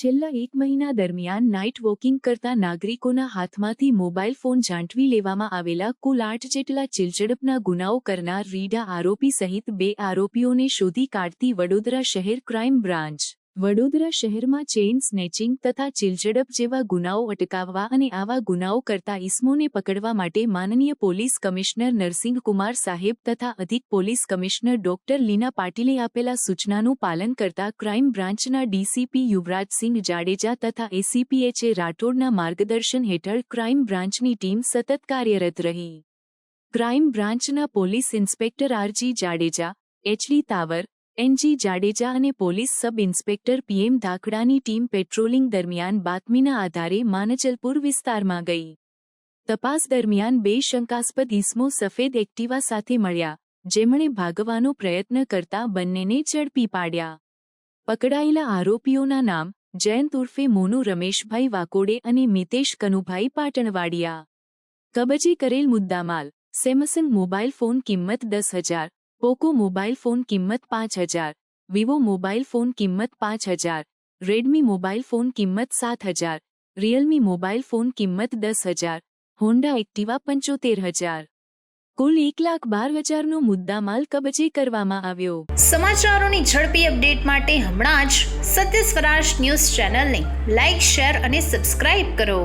છેલ્લા એક મહિના દરમિયાન નાઇટ વોકિંગ કરતા નાગરિકોના હાથમાંથી મોબાઈલ ફોન ઝાંટવી લેવામાં આવેલા કુલ 8 જેટલા ચિલઝડપના ગુનાઓ કરનાર રીઢા આરોપી સહિત 2 આરોપીઓને શોધી કાઢતી વડોદરા શહેર ક્રાઇમ બ્રાન્ચ વડોદરા શહેરમાં ચેઇન સ્નેચિંગ તથા ચિલઝડપ જેવા ગુનાઓ અટકાવવા અને આવા ગુનાઓ કરતા ઇસમોને પકડવા માટે માનનીય પોલીસ કમિશનર નરસિંહ કુમાર સાહેબ તથા અધિક પોલીસ કમિશનર ડોક્ટર લીના પાટીલે આપેલા સૂચનાનું પાલન કરતા ક્રાઇમ બ્રાન્ચના ડીસીપી યુવરાજસિંહ જાડેજા તથા એસીપી એચ એ રાઠોડના માર્ગદર્શન હેઠળ ક્રાઇમ બ્રાન્ચની ટીમ સતત કાર્યરત રહી. ક્રાઇમ બ્રાન્ચના police inspector RG Jadeja, HD Tavar, NG Jadeja અને પોલીસ સબ ઇન્સ્પેક્ટર પીએમ ધાખડાની ટીમ પેટ્રોલિંગ દરમિયાન બાતમીના આધારે માનચલપુર વિસ્તારમાં ગઈ. તપાસ દરમિયાન 2 શંકાસ્પદ ઇસમો સફેદ એક્ટિવા સાથે મળ્યા, જેમણે ભાગવાનો પ્રયત્ન કરતા બંનેને ઝડપી પાડ્યા. પકડાયેલા આરોપીઓના નામ જયંત ઉર્ફે મોનુ રમેશભાઈ વાકોડે અને મિતેશ કનુભાઈ પાટણવાડિયા. કબજે કરેલ મુદ્દામાલ: સેમસંગ મોબાઈલ ફોન કિંમત 10,000, પોકો મોબાઈલ ફોન કિંમત 5,000, વિવો મોબાઈલ ફોન કિંમત 5,000, રેડમી મોબાઈલ ફોન કિંમત 7,000, રિયલમી મોબાઈલ ફોન કિંમત 10,000, હોન્ડા એક્ટિવા 75,000. કુલ 1,12,000નો મુદ્દામાલ કબજે કરવામાં આવ્યો. સમાચારોની ઝડપી અપડેટ માટે હમણાં જ સત્ય સ્વરાજ ન્યૂઝ ચેનલને લાઇક, શેર અને સબસ્ક્રાઇબ કરો.